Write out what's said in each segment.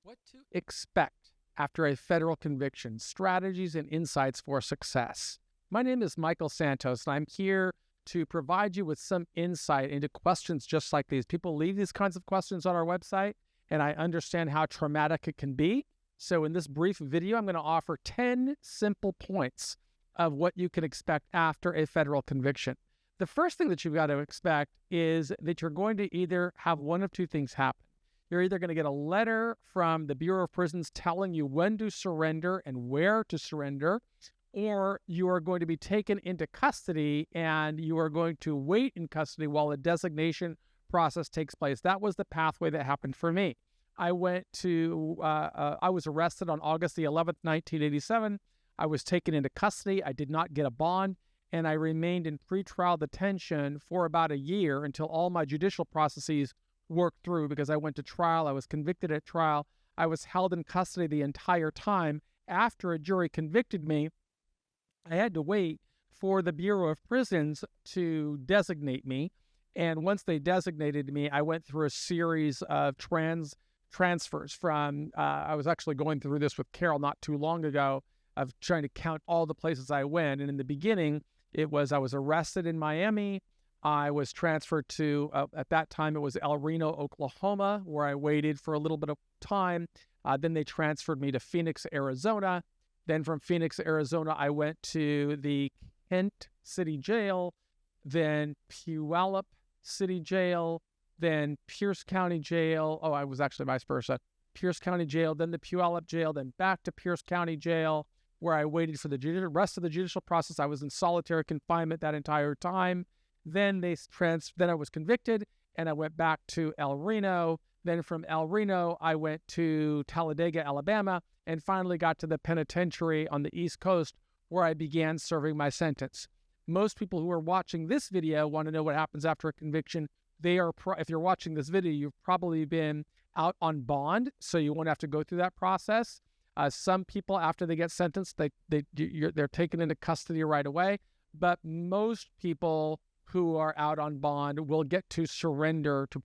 What to expect after a federal conviction, strategies and insights for success. My name is Michael Santos, and I'm here to provide you with some insight into questions just like these. People leave these kinds of questions on our website, and I understand how traumatic it can be. So in this brief video, I'm going to offer 10 simple points of what you can expect after a federal conviction. The first thing that you've got to expect is that you're going to either have one of two things happen. You're either going to get a letter from the Bureau of Prisons telling you when to surrender and where to surrender, or you are going to be taken into custody and you are going to wait in custody while a designation process takes place. That was the pathway that happened for me. I was arrested on August the 11th, 1987. I was taken into custody. I did not get a bond, and I remained in pretrial detention for about a year until all my judicial processes worked through, because I went to trial. I was convicted at trial. I was held in custody the entire time. After a jury convicted me, I had to wait for the Bureau of Prisons to designate me. And once they designated me, I went through a series of transfers from, I was actually going through this with Carol not too long ago, of trying to count all the places I went. And in the beginning, I was arrested in Miami. I was transferred to, at that time, it was El Reno, Oklahoma, where I waited for a little bit of time. Then they transferred me to Phoenix, Arizona. Then from Phoenix, Arizona, I went to the Kent City Jail, then Puyallup City Jail, then Pierce County Jail. Oh, I was actually vice versa. Pierce County Jail, then the Puyallup Jail, then back to Pierce County Jail, where I waited for the rest of the judicial process. I was in solitary confinement that entire time. Then I was convicted, and I went back to El Reno. Then from El Reno, I went to Talladega, Alabama, and finally got to the penitentiary on the East Coast, where I began serving my sentence. Most people who are watching this video want to know what happens after a conviction. If you're watching this video, you've probably been out on bond, so you won't have to go through that process. Some people, after they get sentenced, they're taken into custody right away. But most people who are out on bond will get to surrender to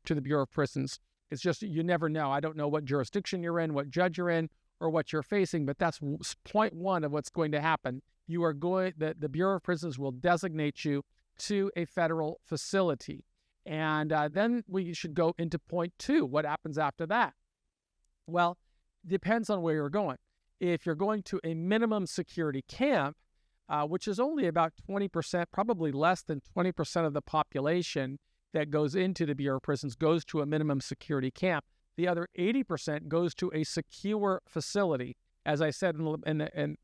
the Bureau of Prisons. It's just, you never know. I don't know what jurisdiction you're in, what judge you're in, or what you're facing, but that's point one of what's going to happen. The Bureau of Prisons will designate you to a federal facility. And then we should go into point two. What happens after that? Well, depends on where you're going. If you're going to a minimum security camp, which is only about 20%, probably less than 20% of the population that goes into the Bureau of Prisons goes to a minimum security camp. The other 80% goes to a secure facility. As I said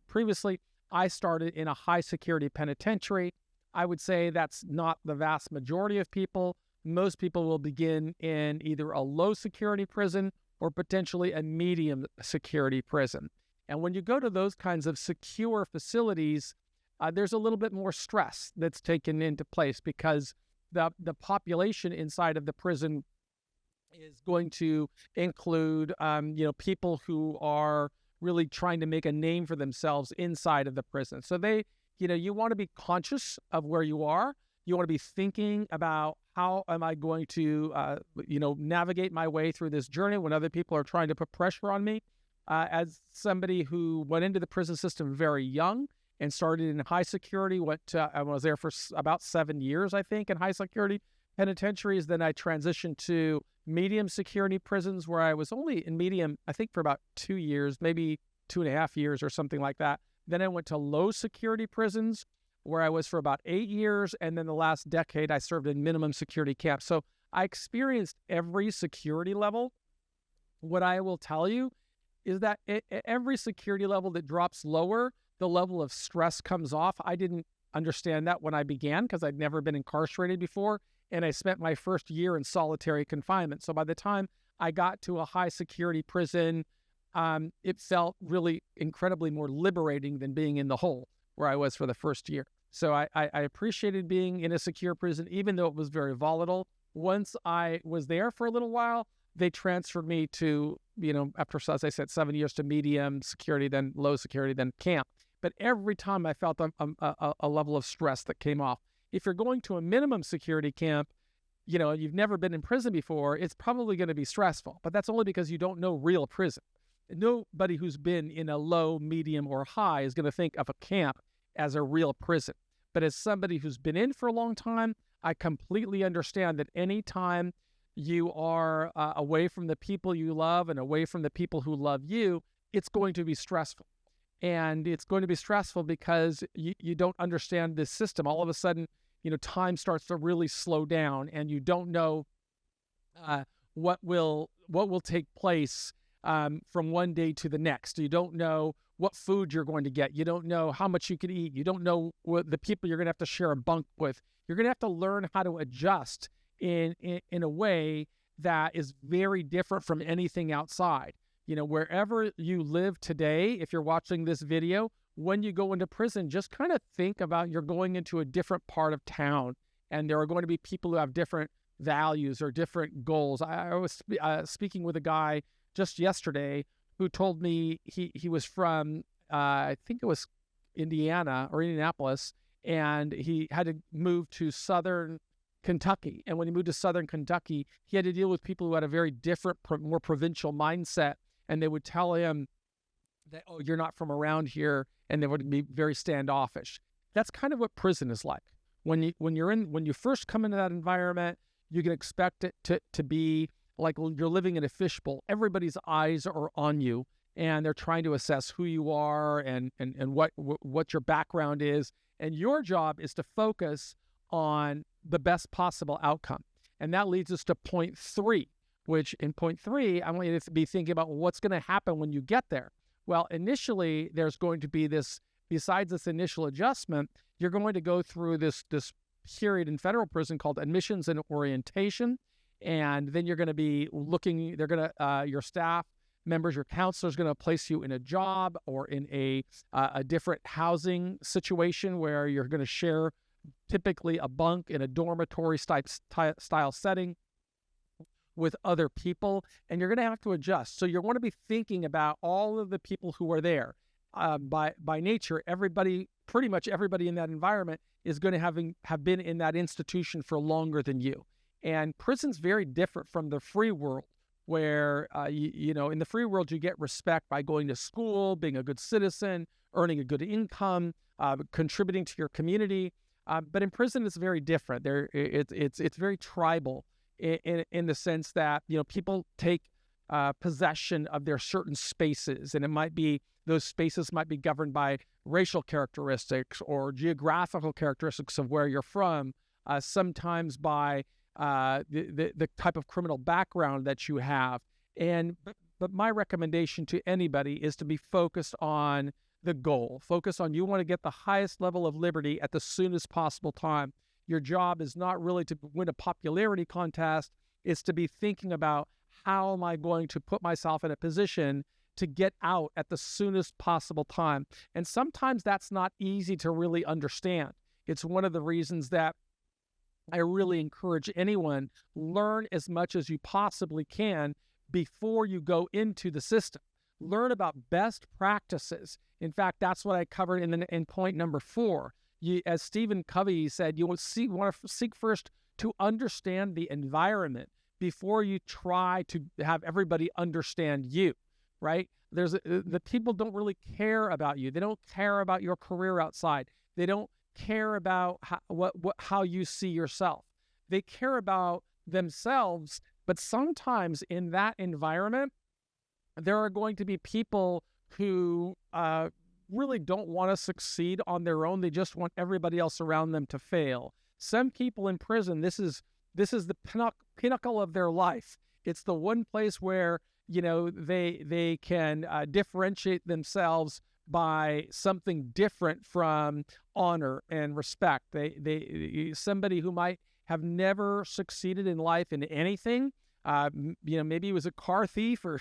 previously, I started in a high security penitentiary. I would say that's not the vast majority of people. Most people will begin in either a low security prison or potentially a medium security prison. And when you go to those kinds of secure facilities, there's a little bit more stress that's taken into place, because the population inside of the prison is going to include people who are really trying to make a name for themselves inside of the prison. So you want to be conscious of where you are. You want to be thinking about, how am I going to navigate my way through this journey when other people are trying to put pressure on me. As somebody who went into the prison system very young and started in high security, I was there for about 7 years, I think, in high security penitentiaries. Then I transitioned to medium security prisons, where I was only in medium, I think, for about 2 years, maybe 2.5 years or something like that. Then I went to low security prisons, where I was for about 8 years. And then the last decade, I served in minimum security camps. So I experienced every security level. What I will tell you is that every security level that drops lower, the level of stress comes off. I didn't understand that when I began, because I'd never been incarcerated before, and I spent my first year in solitary confinement. So by the time I got to a high security prison, it felt really incredibly more liberating than being in the hole where I was for the first year. So I appreciated being in a secure prison, even though it was very volatile. Once I was there for a little while, they transferred me to, after, as I said, 7 years, to medium security, then low security, then camp. But every time I felt a level of stress that came off. If you're going to a minimum security camp, you've never been in prison before, it's probably going to be stressful. But that's only because you don't know real prison. Nobody who's been in a low, medium, or high is going to think of a camp as a real prison. But as somebody who's been in for a long time, I completely understand that any time you are away from the people you love and away from the people who love you, it's going to be stressful. And it's going to be stressful because you don't understand this system. All of a sudden, time starts to really slow down, and you don't know what will take place from one day to the next. You don't know what food you're going to get. You don't know how much you can eat. You don't know what the people you're going to have to share a bunk with. You're going to have to learn how to adjust in a way that is very different from anything outside. Wherever you live today, if you're watching this video, when you go into prison, just kind of think about you're going into a different part of town, and there are going to be people who have different values or different goals. I was speaking with a guy just yesterday who told me he was from, I think it was Indiana or Indianapolis, and he had to move to southern Kentucky. And when he moved to southern Kentucky, he had to deal with people who had a very different, more provincial mindset. And they would tell him that, oh, you're not from around here, and they would be very standoffish. That's kind of what prison is like. When you first come into that environment, you can expect it to be like you're living in a fishbowl. Everybody's eyes are on you, and they're trying to assess who you are and what your background is. And your job is to focus on the best possible outcome. And that leads us to point 3, which in point 3, I want you to be thinking about what's going to happen when you get there. Well, initially, there's going to be this, besides this initial adjustment, you're going to go through this period in federal prison called admissions and orientation. And then you're going to be looking, your staff members, your counselor is going to place you in a job or in a different housing situation where you're going to share typically a bunk in a dormitory style setting with other people, and you're going to have to adjust. So you're going to be thinking about all of the people who are there. By nature, pretty much everybody in that environment is going to have been in that institution for longer than you. And prison's very different from the free world, where in the free world you get respect by going to school, being a good citizen, earning a good income, contributing to your community. But in prison, it's very different. It's very tribal in the sense that people take possession of their certain spaces, and those spaces might be governed by racial characteristics or geographical characteristics of where you're from, sometimes by the type of criminal background that you have. But my recommendation to anybody is to be focused on the goal. Focus on, you want to get the highest level of liberty at the soonest possible time. Your job is not really to win a popularity contest. It's to be thinking about, how am I going to put myself in a position to get out at the soonest possible time? And sometimes that's not easy to really understand. It's one of the reasons that I really encourage anyone, learn as much as you possibly can before you go into the system. Learn about best practices. In fact, that's what I covered in point number 4. As Stephen Covey said, you want to seek first to understand the environment before you try to have everybody understand you, right? The people don't really care about you. They don't care about your career outside. They don't care about how you see yourself. They care about themselves, but sometimes in that environment, there are going to be people who really don't want to succeed on their own. They just want everybody else around them to fail. Some people in prison, this is the pinnacle of their life. It's the one place where they can differentiate themselves by something different from honor and respect. Somebody who might have never succeeded in life in anything, maybe he was a car thief, or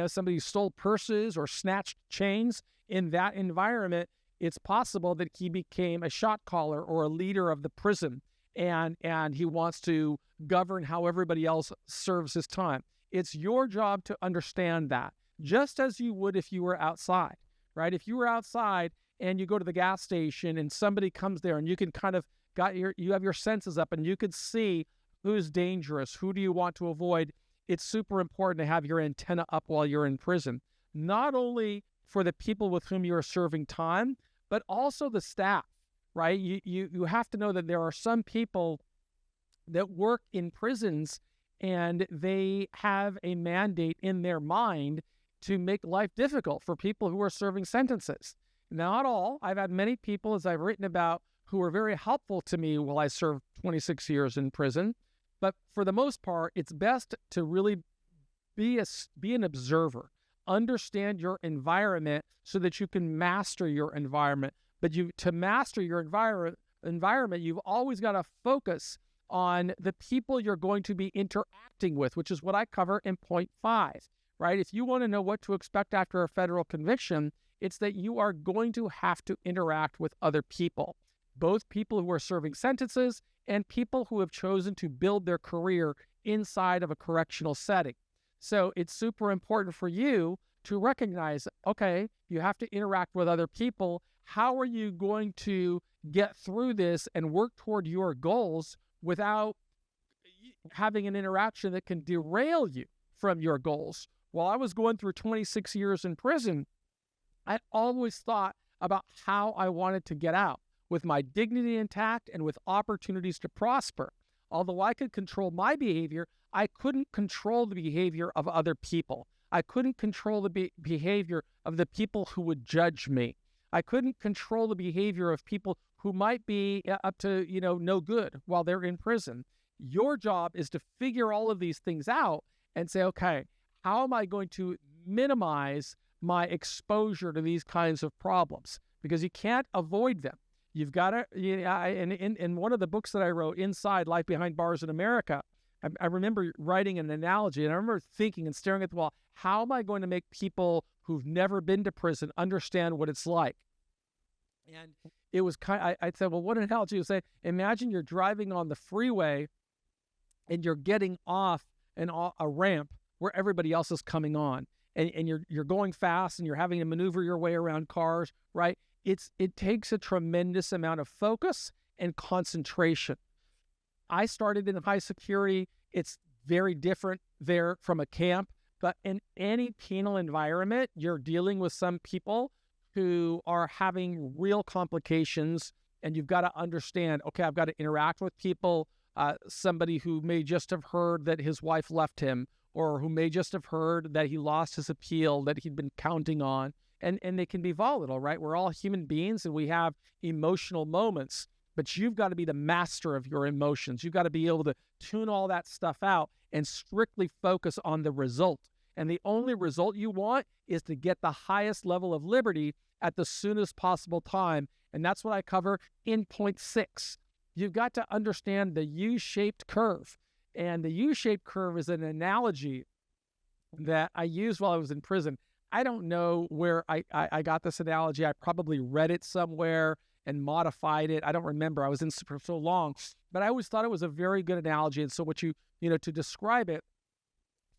somebody who stole purses or snatched chains. In that environment, it's possible that he became a shot caller or a leader of the prison, and he wants to govern how everybody else serves his time. It's your job to understand that, just as you would if you were outside, right? If you were outside and you go to the gas station and somebody comes there, and you can kind of you have your senses up, and you could see who's dangerous, who do you want to avoid. It's super important to have your antenna up while you're in prison, not only for the people with whom you're serving time, but also the staff, right? You have to know that there are some people that work in prisons and they have a mandate in their mind to make life difficult for people who are serving sentences. Not all. I've had many people, as I've written about, who were very helpful to me while I served 26 years in prison. But for the most part, it's best to really be an observer, understand your environment so that you can master your environment. But to master your environment, you've always got to focus on the people you're going to be interacting with, which is what I cover in point 5, right? If you want to know what to expect after a federal conviction, it's that you are going to have to interact with other people, both people who are serving sentences and people who have chosen to build their career inside of a correctional setting. So it's super important for you to recognize, okay, you have to interact with other people. How are you going to get through this and work toward your goals without having an interaction that can derail you from your goals? While I was going through 26 years in prison, I always thought about how I wanted to get out with my dignity intact and with opportunities to prosper. Although I could control my behavior, I couldn't control the behavior of other people. I couldn't control the behavior of the people who would judge me. I couldn't control the behavior of people who might be up to, no good while they're in prison. Your job is to figure all of these things out and say, okay, how am I going to minimize my exposure to these kinds of problems? Because you can't avoid them. You've got to, in one of the books that I wrote, Inside Life Behind Bars in America, I remember writing an analogy, and I remember thinking and staring at the wall, how am I going to make people who've never been to prison understand what it's like? And it was I said, well, what analogy would say? Imagine you're driving on the freeway and you're getting off a ramp where everybody else is coming on. And you're going fast and you're having to maneuver your way around cars, right? It takes a tremendous amount of focus and concentration. I started in high security. It's very different there from a camp, but in any penal environment, you're dealing with some people who are having real complications, and you've got to understand, okay, I've got to interact with people, somebody who may just have heard that his wife left him, or who may just have heard that he lost his appeal that he'd been counting on. And they can be volatile, right? We're all human beings and we have emotional moments, but you've got to be the master of your emotions. You've got to be able to tune all that stuff out and strictly focus on the result. And the only result you want is to get the highest level of liberty at the soonest possible time. And that's what I cover in point 6. You've got to understand the U-shaped curve. And the U-shaped curve is an analogy that I used while I was in prison. I don't know where I got this analogy. I probably read it somewhere and modified it. I don't remember. I was in for so long. But I always thought it was a very good analogy. And so what to describe it,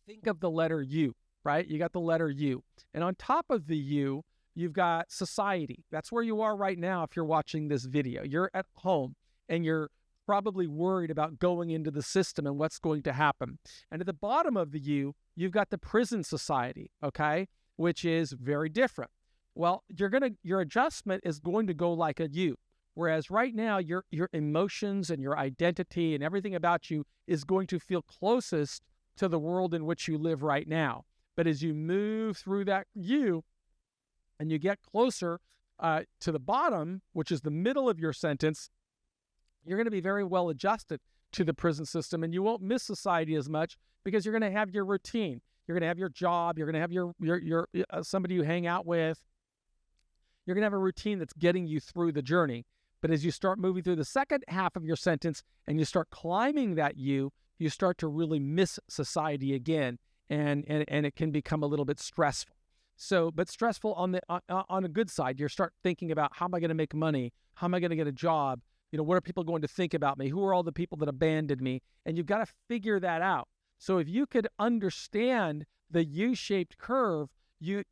think of the letter U, right? You got the letter U. And on top of the U, you've got society. That's where you are right now if you're watching this video. You're at home and you're probably worried about going into the system and what's going to happen. And at the bottom of the U, you've got the prison society, okay, which is very different. Well, your adjustment is going to go like a U, whereas right now your emotions and your identity and everything about you is going to feel closest to the world in which you live right now. But as you move through that U and you get closer to the bottom, which is the middle of your sentence, you're going to be very well adjusted to the prison system, and you won't miss society as much because you're going to have your routine. You're going to have your job. You're going to have your somebody you hang out with. You're going to have a routine that's getting you through the journey. But as you start moving through the second half of your sentence and you start climbing that U, you start to really miss society again, and it can become a little bit stressful. So, but stressful on a good side. You start thinking about, how am I going to make money? How am I going to get a job? What are people going to think about me? Who are all the people that abandoned me? And you've got to figure that out. So if you could understand the U-shaped curve, you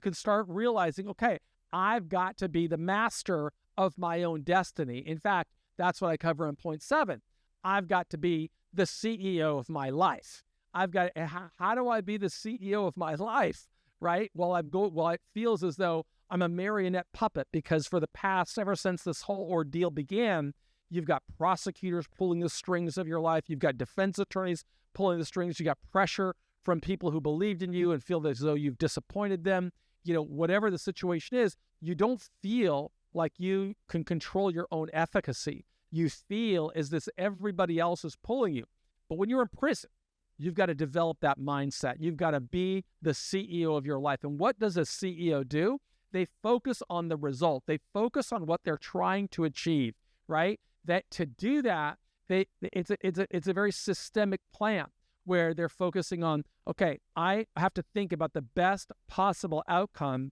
can start realizing, okay, I've got to be the master of my own destiny. In fact, that's what I cover in point 7. I've got to be the CEO of my life. How do I be the CEO of my life, right? Well, it feels as though I'm a marionette puppet, because for the past, ever since this whole ordeal began, you've got prosecutors pulling the strings of your life. You've got defense attorneys pulling the strings. You got pressure from people who believed in you and feel as though you've disappointed them. Whatever the situation is, you don't feel like you can control your own efficacy. You feel as this everybody else is pulling you. But when you're in prison, you've got to develop that mindset. You've got to be the CEO of your life. And what does a CEO do? They focus on the result. They focus on what they're trying to achieve, right? That to do that, it's a very systemic plan where they're focusing on, okay, I have to think about the best possible outcome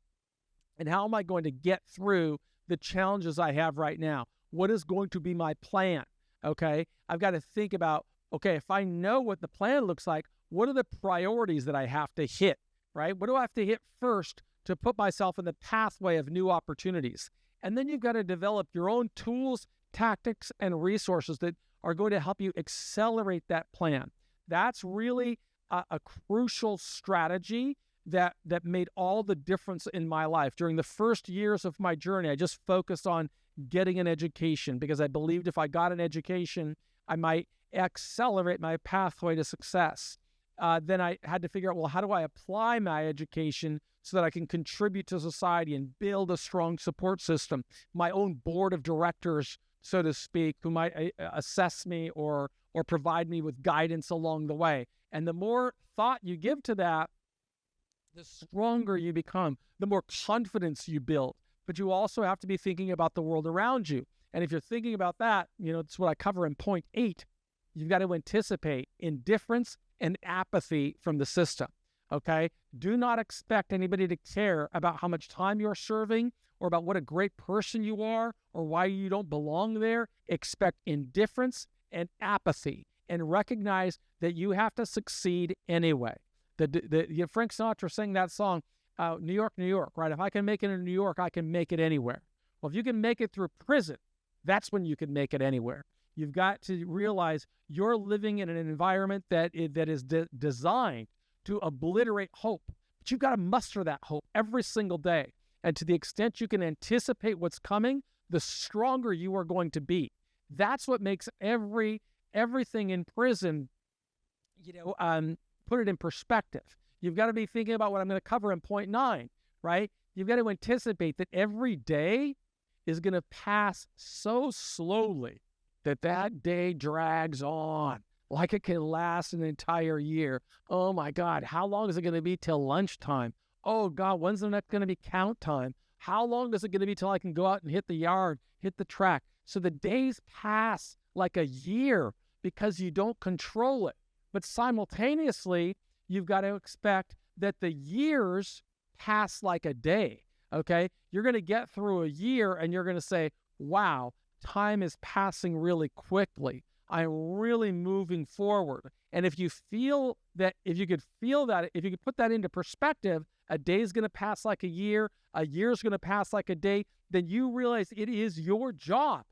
and how am I going to get through the challenges I have right now? What is going to be my plan? Okay, I've got to think about, okay, if I know what the plan looks like, what are the priorities that I have to hit, right? What do I have to hit first to put myself in the pathway of new opportunities? And then you've got to develop your own tools, tactics, and resources that are going to help you accelerate that plan. That's really a crucial strategy that made all the difference in my life. During the first years of my journey, I just focused on getting an education because I believed if I got an education, I might accelerate my pathway to success. Then I had to figure out, well, how do I apply my education so that I can contribute to society and build a strong support system, my own board of directors, so to speak, who might assess me or provide me with guidance along the way. And the more thought you give to that, the stronger you become, the more confidence you build. But you also have to be thinking about the world around you. And if you're thinking about that, it's what I cover in point 8. You've got to anticipate indifference and apathy from the system, okay? Do not expect anybody to care about how much time you're serving or about what a great person you are or why you don't belong there. Expect indifference and apathy and recognize that you have to succeed anyway. Frank Sinatra sang that song, New York, New York, right? If I can make it in New York, I can make it anywhere. Well, if you can make it through prison, that's when you can make it anywhere. You've got to realize you're living in an environment that is designed to obliterate hope. But you've got to muster that hope every single day. And to the extent you can anticipate what's coming, the stronger you are going to be. That's what makes everything in prison, put it in perspective. You've got to be thinking about what I'm going to cover in point 9, right? You've got to anticipate that every day is going to pass so slowly that day drags on like it can last an entire year. Oh my God, how long is it going to be till lunchtime? Oh God, when's the next going to be count time? How long is it going to be till I can go out and hit the yard, hit the track? So the days pass like a year because you don't control it. But simultaneously, you've got to expect that the years pass like a day, okay? You're going to get through a year and you're going to say, wow, time is passing really quickly. I'm really moving forward. And if you feel that, if you could put that into perspective, a day is going to pass like a year is going to pass like a day, then you realize it is your job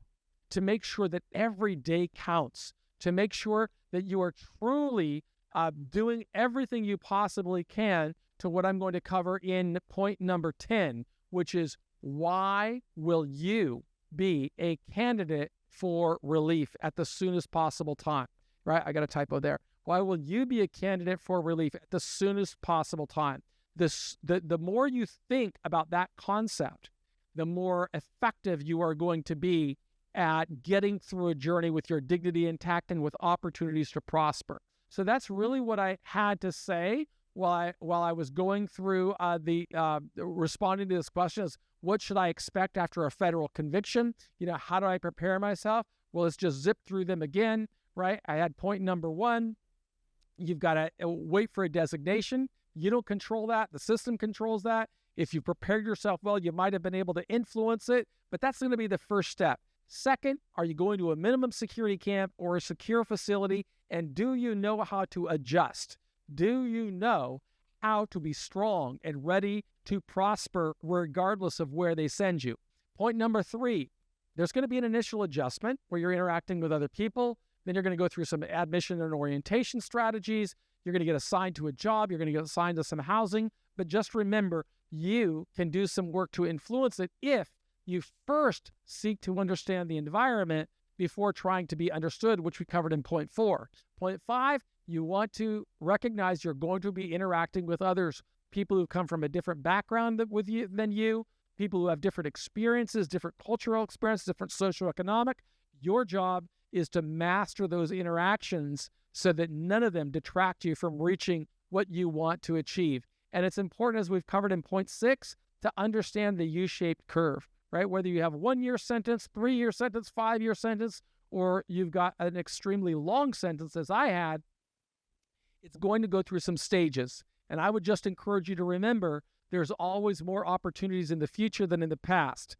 to make sure that every day counts, to make sure that you are truly doing everything you possibly can to what I'm going to cover in point number 10, which is why will you be a candidate for relief at the soonest possible time, right? I got a typo there. Why will you be a candidate for relief at the soonest possible time? The more you think about that concept, the more effective you are going to be at getting through a journey with your dignity intact and with opportunities to prosper. So that's really what I had to say while I was going through responding to this question is, what should I expect after a federal conviction? How do I prepare myself? Well, let's just zip through them again, right? I had point number 1. You've got to wait for a designation. You don't control that. The system controls that. If you prepared yourself well, you might have been able to influence it, but that's going to be the first step. Second, are you going to a minimum security camp or a secure facility? And do you know how to adjust? Do you know how to be strong and ready to prosper regardless of where they send you? Point number 3, there's going to be an initial adjustment where you're interacting with other people. Then you're going to go through some admission and orientation strategies. You're going to get assigned to a job. You're going to get assigned to some housing. But just remember, you can do some work to influence it if you first seek to understand the environment before trying to be understood, which we covered in point 4. Point 5, you want to recognize you're going to be interacting with others, people who come from a different background than you, people who have different experiences, different cultural experiences, different socioeconomic. Your job is to master those interactions so that none of them detract you from reaching what you want to achieve. And it's important, as we've covered in point 6, to understand the U-shaped curve, right? Whether you have a 1-year sentence, 3-year sentence, 5-year sentence, or you've got an extremely long sentence, as I had, it's going to go through some stages. And I would just encourage you to remember there's always more opportunities in the future than in the past.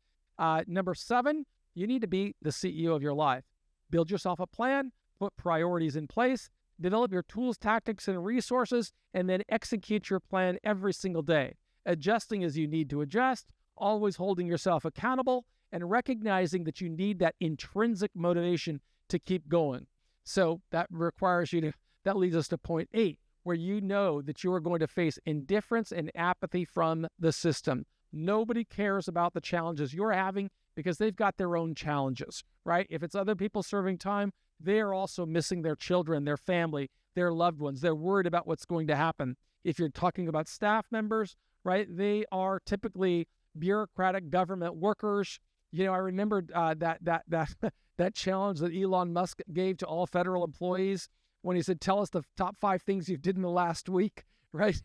Number 7, you need to be the CEO of your life. Build yourself a plan, put priorities in place, develop your tools, tactics, and resources, and then execute your plan every single day, adjusting as you need to adjust, always holding yourself accountable, and recognizing that you need that intrinsic motivation to keep going. So that leads us to point 8, where you know that you are going to face indifference and apathy from the system. Nobody cares about the challenges you're having because they've got their own challenges, right? If it's other people serving time, they are also missing their children, their family, their loved ones. They're worried about what's going to happen. If you're talking about staff members, right, they are typically bureaucratic government workers. I remember that challenge that Elon Musk gave to all federal employees when he said, tell us the top 5 things you did in the last week, right?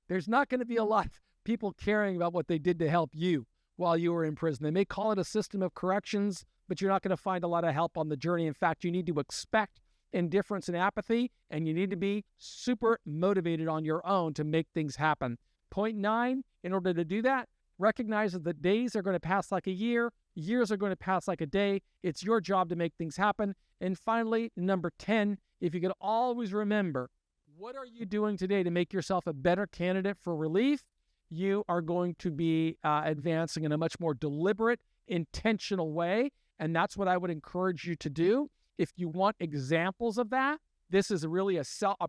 There's not going to be a lot of people caring about what they did to help you while you were in prison. They may call it a system of corrections, but you're not going to find a lot of help on the journey. In fact, you need to expect indifference and apathy, and you need to be super motivated on your own to make things happen. Point 9, in order to do that, recognize that the days are going to pass like a year, years are going to pass like a day. It's your job to make things happen. And finally, number 10, if you could always remember, what are you doing today to make yourself a better candidate for relief? You are going to be advancing in a much more deliberate, intentional way. And that's what I would encourage you to do. If you want examples of that, this is really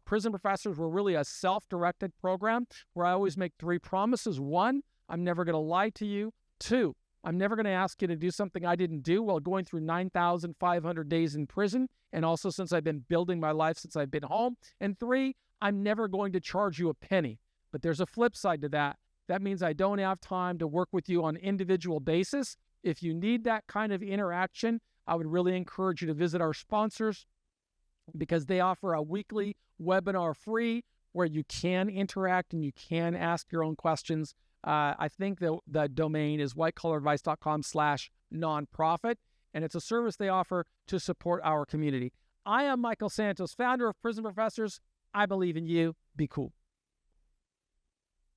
Prison Professors were really a self-directed program where I always make 3 promises. 1, I'm never going to lie to you. 2, I'm never going to ask you to do something I didn't do while going through 9,500 days in prison, and also since I've been building my life since I've been home. And 3, I'm never going to charge you a penny. But there's a flip side to that. That means I don't have time to work with you on an individual basis. If you need that kind of interaction, I would really encourage you to visit our sponsors because they offer a weekly webinar free where you can interact and you can ask your own questions. I think the domain is whitecollaradvice.com/nonprofit, and it's a service they offer to support our community. I am Michael Santos, founder of Prison Professors. I believe in you. Be cool.